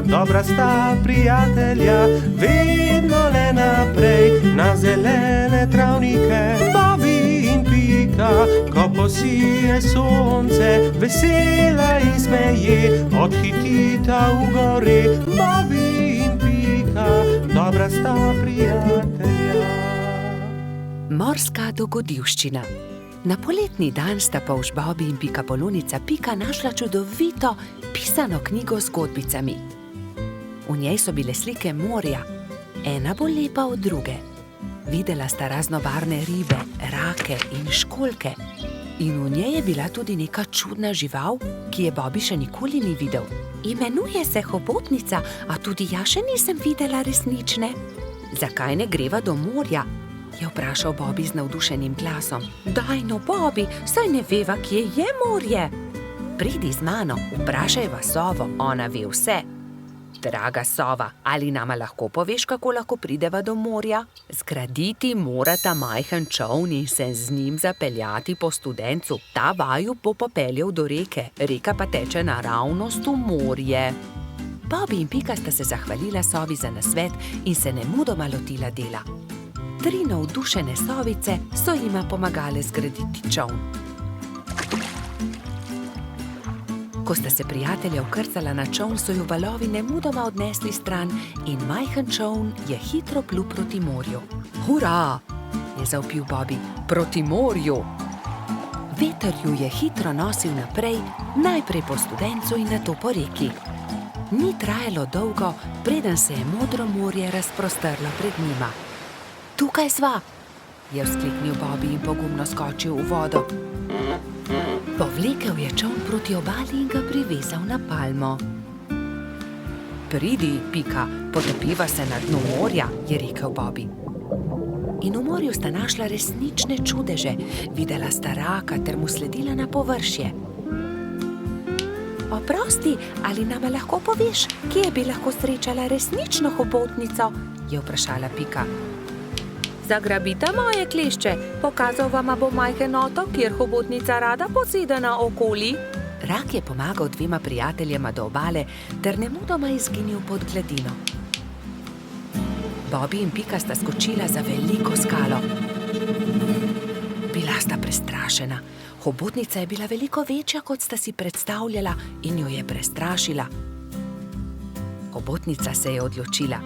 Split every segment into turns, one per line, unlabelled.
dobra sta prijatelja, vedno le naprej na zelene travnike. Bobby in Pika, ko posije sonce, vesela in smeje, odhitita v gori. Bobby in Pika, dobra sta prijatelja.
Morska dogodivščina. Na poletni dan sta polž Bobby in Pikapolonica Pika našla čudovito pisano knjigo z zgodbicami. V njej so bile slike morja, ena bolj lepa od druge. Videla sta raznobarvne ribe, rake in školjke. In v njej je bila tudi neka čudna žival, ki je Bobby še nikoli ni videl. Imenuje se hobotnica, a tudi jaz še nisem videla resnične. Zakaj ne greva do morja? Je vprašal Bobby z navdušenim glasom. Daj no, Bobby, saj ne veva, kje je morje. Pridi z mano, vprašajva sovo, ona ve vse. Draga sova, ali nama lahko poveš, kako lahko prideva do morja? Zgraditi morata majhen čoln in se z njim zapeljati po studencu. Ta vaju bo popeljal do reke, reka pa teče naravnost v morje. Bobby in Pika sta se zahvalila sovi za nasvet in se nemudoma lotila dela. 3 navdušene sovice so jima pomagale zgraditi čoln. Ko sta se prijatelja vkrcala na čoln, so ju valovi nemudoma odnesli stran in majhen čoln je hitro plul proti morju. Hurra, je zavpil Bobby, proti morju! Veter ju je hitro nosil naprej, najprej po studencu in nato po reki. Ni trajalo dolgo, preden se je modro morje razprostrlo pred njima. Tukaj sva, je vzkliknil Bobby in pogumno skočil v vodo. Povlekel je čoln proti obali in ga privezal na palmo. Pridi, Pika, potopiva se na dnu morja, je rekel Bobby. In v morju sta našla resnične čudeže, videla sta raka ter mu sledila na površje. Oprosti, ali nama lahko poveš, kje bi lahko srečala resnično hobotnico? Je vprašala Pika. Zagrabita moje klešče, pokazal vama bo majhen otok, kjer hobotnica rada poseda naokoli. Rak je pomagal 2 prijateljema do obale ter nemudoma izginil pod gladino. Bobby in Pika sta skočila za veliko skalo. Bila sta prestrašena. Hobotnica je bila veliko večja, kot sta si predstavljala, in jo je prestrašila. Hobotnica se je odločila.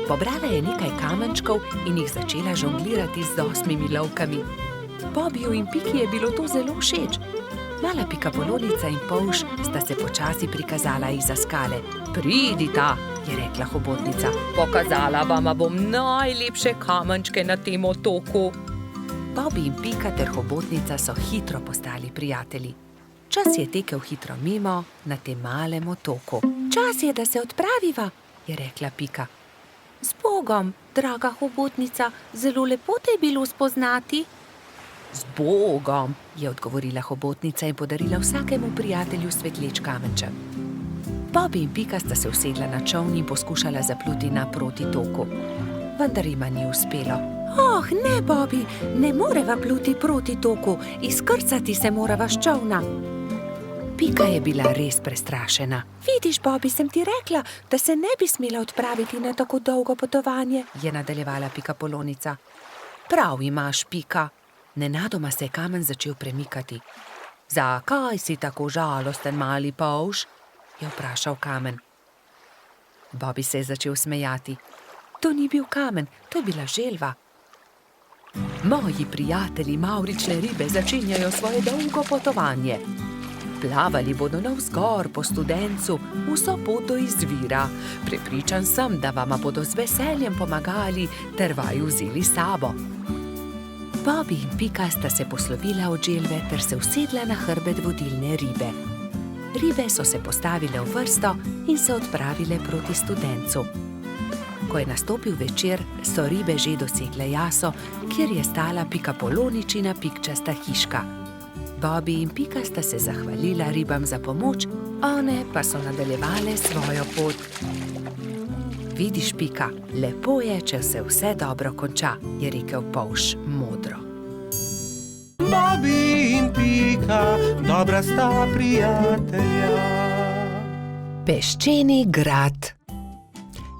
Pobrala je nekaj kamenčkov in jih začela žonglirati z 8 lovkami. Bobbyju in Piki je bilo to zelo všeč. Mala Pikapolonica in polž sta se počasi prikazala izza skale. Pridita, je rekla hobotnica. Pokazala vama bom najlepše kamenčke na tem otoku. Bobby in Pika ter hobotnica so hitro postali prijatelji. Čas je tekel hitro mimo na tem malem otoku. Čas je, da se odpraviva, je rekla Pika. Z Bogom, draga hobotnica, zelo lepo te je bilo spoznati. Z Bogom, je odgovorila hobotnica in podarila vsakemu prijatelju svetleč kamenček. Bobby in Pika sta se usedla na čoln in poskušala zapluti naproti toku. Vendar jima ni uspelo. Oh, ne, Bobby, ne moreva pluti proti toku, izkrcati se morava s čolna. Pika je bila res prestrašena. Vidiš, Bobby, sem ti rekla, da se ne bi smela odpraviti na tako dolgo potovanje, je nadaljevala Pikapolonica. Prav imaš, Pika. Nenadoma se je kamen začel premikati. Zakaj si tako žalosten, mali polž? Je vprašal kamen. Bobby se je začel smejati. To ni bil kamen, to je bila želva. Moji prijatelji mavrične ribe začenjajo svoje dolgo potovanje. Plavali bodo navzgor po studencu, vso pot do izvira. Prepričan sem, da vama bodo z veseljem pomagali ter vaju vzeli s sabo. Bobby in Pika sta se poslovila od želve ter se usedla na hrbet vodilne ribe. Ribe so se postavile v vrsto in se odpravile proti studencu. Ko je nastopil večer, so ribe že dosegle jaso, kjer je stala Pikapoloničina pikčasta hiška. Bobby in Pika sta se zahvalila ribam za pomoč, one pa so nadaljevale svojo pot. Vidiš, Pika, lepo je, če se vse dobro konča, je rekel polž modro.
Bobby in Pika, dobra sta prijatelja.
Peščeni grad.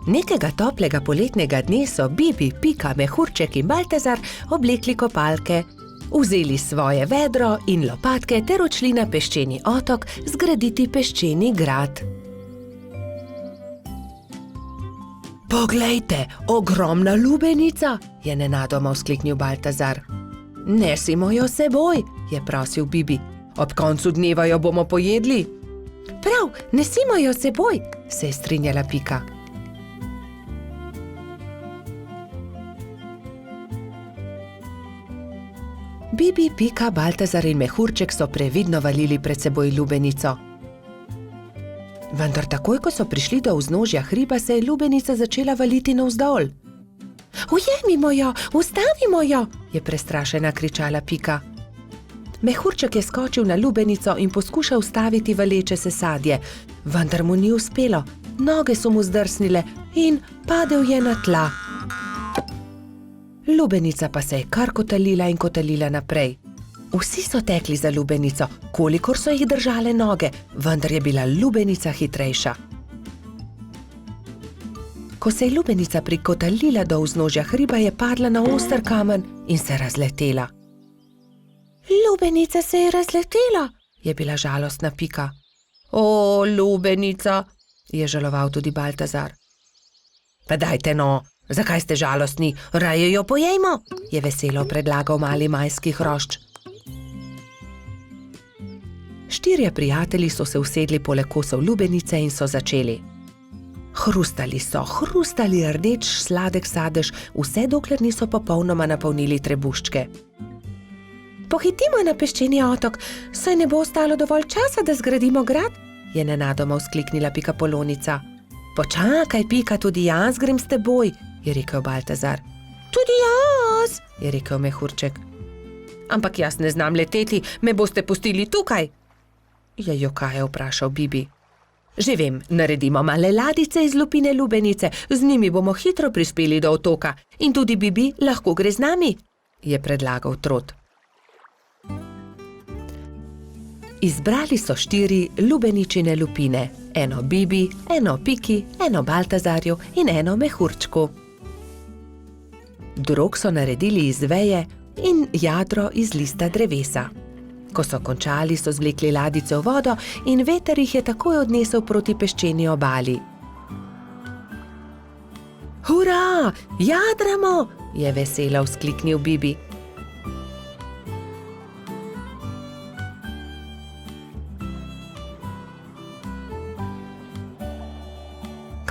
Nekega toplega poletnega dne so Bibi, Pika, Mehurček in Baltazar oblekli kopalke, vzeli svoje vedro in lopatke ter odšli na peščeni otok zgraditi peščeni grad. Poglejte, ogromna lubenica, je nenadoma vzkliknil Baltazar. Nesimo jo seboj, je prosil Bibi. Ob koncu dneva jo bomo pojedli. Prav, nesimo jo seboj, se je strinjala Pika. Bibi, Pika, Baltazar in Mehurček so previdno valili pred seboj lubenico. Vendar takoj, ko so prišli do vznožja hriba, se je lubenica začela valiti navzdol. Ujemimo jo, ustavimo jo, je prestrašena kričala Pika. Mehurček je skočil na lubenico in poskušal ustaviti valeče se sadje, vendar mu ni uspelo. Noge so mu zdrsnile in padel je na tla. Lubenica pa se je kar kotalila in kotalila naprej. Vsi so tekli za lubenico, kolikor so jih držale noge, vendar je bila lubenica hitrejša. Ko se je lubenica prikotalila do vznožja hriba, je padla na oster kamen in se razletela. Lubenica se je razletela, je bila žalostna Pika. O, lubenica, je žaloval tudi Baltazar. Pa dajte no, zakaj ste žalostni, raje jo pojejmo, je veselo predlagal mali majski hrošč. Štirje prijatelji so se usedli poleg kosov lubenice in so začeli. Hrustali rdeč sladek sadež, vse dokler niso popolnoma napolnili trebuščke. Pohitimo na peščeni otok, saj ne bo ostalo dovolj časa, da zgradimo grad, je nenadoma vzkliknila Pikapolonica. Počakaj, Pika, tudi jaz grem s teboj, je rekel Baltazar. Tudi jaz, je rekel Mehurček. Ampak jaz ne znam leteti, me boste pustili tukaj, je jokaje vprašal Bibi. Že vem, naredimo male ladice iz lupine lubenice, z njimi bomo hitro prispeli do otoka in tudi Bibi lahko gre z nami, je predlagal Trot. Izbrali so 4 lubeničine lupine, eno Bibi, eno Piki, eno Baltazarju in eno Mehurčku. Drog so naredili iz veje in jadro iz lista drevesa. Ko so končali, so zvlekli ladice v vodo in veter jih je takoj odnesel proti peščeni obali. Hura, jadramo, je veselo vzkliknil Bibi.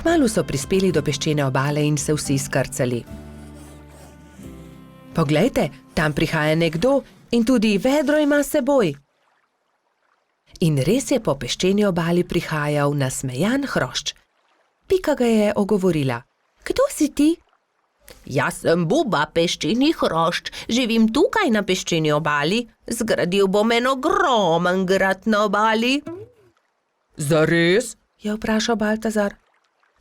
Kmalu so prispeli do peščene obale in se vsi skrcali. Poglejte, tam prihaja nekdo in tudi vedro ima s seboj. In res je po peščeni obali prihajal nasmejan hrošč. Pika ga je ogovorila. Kdo si ti? Jaz sem Buba, peščeni hrošč, živim tukaj na peščeni obali, zgradil bom en ogromen grad na obali. Zares? Je vprašal Baltazar.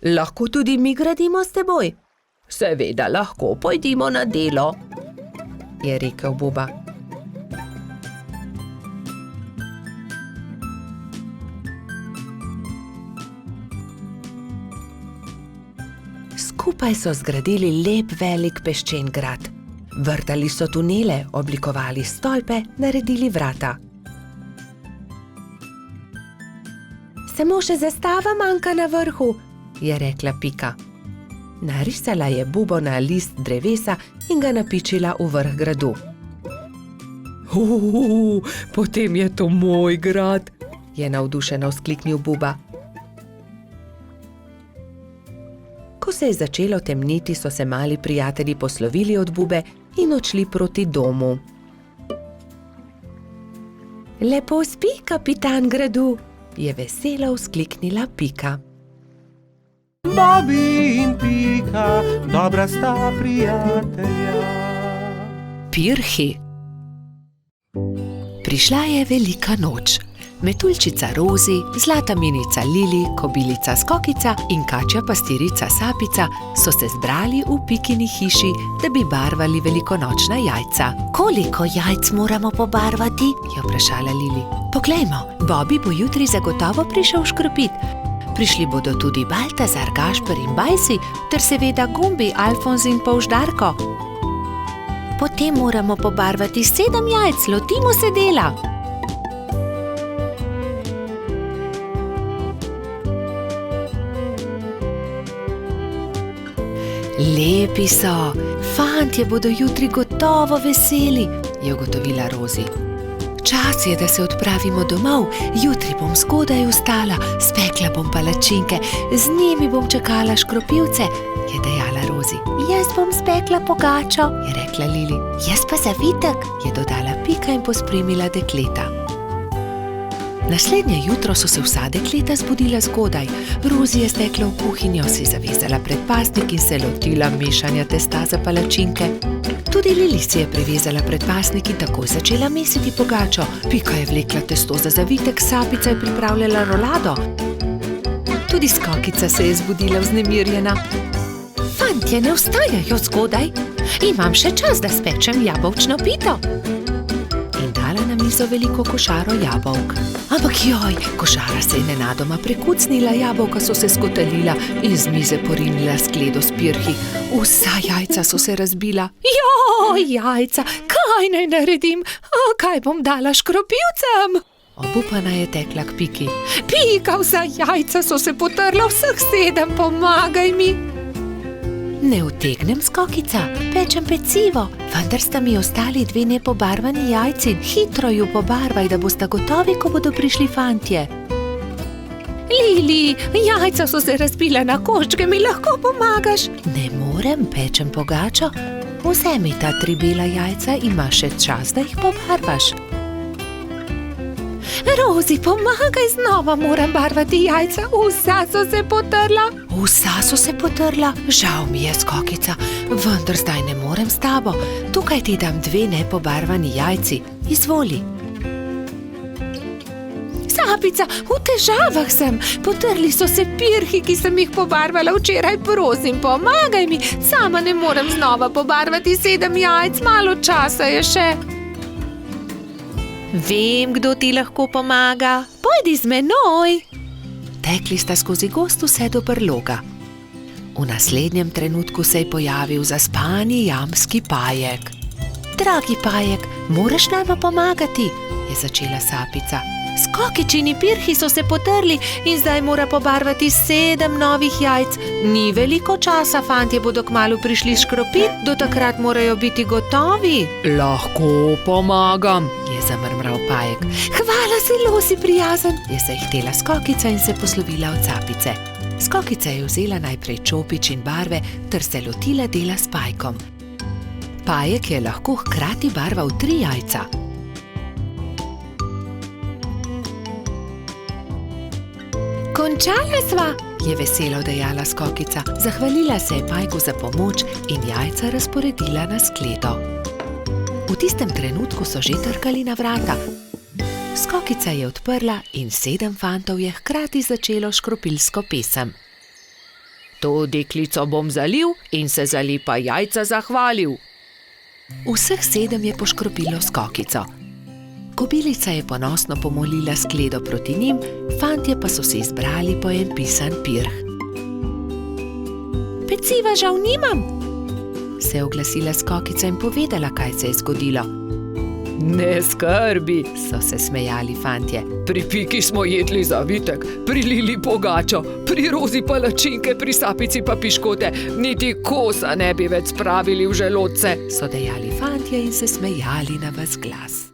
Lahko tudi mi gradimo s teboj? Seveda lahko, pojdimo na delo, je rekel Buba. Skupaj so zgradili lep velik peščen grad. Vrtali so tunele, oblikovali stolpe, naredili vrata. Samo še zastava manjka na vrhu, je rekla Pika. Narisala je bubo na list drevesa in ga napičila v vrh gradu. Potem je to moj grad, je navdušeno vzkliknil Buba. Ko se je začelo temniti, so se mali prijatelji poslovili od Bube in odšli proti domu. Lepo spi, kapitan gradu, je veselo vzkliknila Pika.
Bobi in Pika, dobra sta prijatelja.
Pirhi. Prišla je velika noč. Metuljčica Rozi, zlata minica Lili, kobilica Skokica in kačja pastirica Sapica so se zbrali v Pikini hiši, da bi barvali velikonočna jajca. Koliko jajc moramo pobarvati? Je vprašala Lili. Poglejmo, Bobi bo jutri zagotovo prišel škropit. Prišli bodo tudi Baltazar, Gašper in Bajsi, ter seveda Gumbi, Alfonz in Polž Darko. Potem moramo pobarvati 7 jajc, lotimo se dela. Lepi so, fantje bodo jutri gotovo veseli, je ugotovila Rozi. Čas je, da se odpravimo domov, jutri bom zgodaj vstala, spekla bom palačinke, z njimi bom čakala škropivce, je dejala Rozi. Jaz bom spekla pogačo, je rekla Lili. Jaz pa zavitek, je dodala Pika in pospremila dekleta. Naslednje jutro so se vsa dekleta zbudila zgodaj. Rozi je stekla v kuhinjo, si zavezala predpasnik in se lotila mešanja testa za palačinke. Tudi Lili si je prevezala predpasnik in takoj začela mesiti pogačo. Pika je vlekla testo za zavitek, Sapica je pripravljala rolado. Tudi Skokica se je zbudila vznemirjena. Fantje ne vstajajo zgodaj, imam še čas, da spečem jabolčno pito. In dala na mizo veliko košaro jabolk. Ampak joj, košara se je nenadoma prekucnila, jabolka so se skotalila in z mize porinila skledo s pirhi. Vsa jajca so se razbila. Joj, jajca, kaj naj naredim? Kaj bom dala škropivcem? Obupana je tekla k Piki. Pika, vsa jajca so se potrla, vseh 7, pomagaj mi. Ne utegnem, Skokica, pečem pecivo, vendar sta mi ostali 2 nepobarvani jajci. Hitro ju pobarvaj, da boste gotovi, ko bodo prišli fantje. Lili, jajca so se razbila na koščke, mi lahko pomagaš? Ne morem, pečem pogačo. Vzemi ta 3 bela jajca, imaš še čas, da jih pobarvaš. Rozi, pomagaj, znova moram barvati jajca, vsa so se potrla. Vsa so se potrla? Žal mi je, Skokica, vendar zdaj ne morem s tabo. Tukaj ti dam 2 nepobarvani jajci, izvoli. Sapica, v težavah sem, potrli so se pirhi, ki sem jih pobarvala včeraj, prosim, pomagaj mi, sama ne morem znova pobarvati 7 jajc, malo časa je še. Vem, kdo ti lahko pomaga. Pojdi z menoj. Tekli sta skozi gozd vse do brloga. V naslednjem trenutku se je pojavil zaspani jamski Pajek. Dragi Pajek, moraš nama pomagati, je začela Sapica. Skokičini pirhi so se potrli in zdaj mora pobarvati 7 novih jajc. Ni veliko časa, fantje bodo kmalu prišli škropit, do takrat morajo biti gotovi. Lahko pomagam, je zamrmral Pajek. Hvala, zelo si prijazen, je zahtela Skokica in se poslovila od Sapice. Skokica je vzela najprej čopič in barve ter se lotila dela s Pajkom. Pajek je lahko hkrati barval 3 jajca. Končala sva, je veselo dejala Skokica. Zahvalila se je Pajku za pomoč in jajca razporedila na skledo. V tistem trenutku so že trkali na vrata. Skokica je odprla in 7 fantov je hkrati začelo škropilsko pesem. To deklico bom zalil in se za lepa jajca zahvalil. Vseh 7 je poškropilo Skokico. Kobilica je ponosno pomolila skledo proti njim, fantje pa so se izbrali po en pisan pirh. Peciva žal nimam, se je oglasila Skokica in povedala, kaj se je zgodilo. Ne skrbi, so se smejali fantje. Pri Piki smo jedli zavitek, pri Lili pogačo, pri Rozi palačinke, pri Sapici pa piškote. Niti kosa ne bi več spravili v želodce, so dejali fantje in se smejali na ves glas.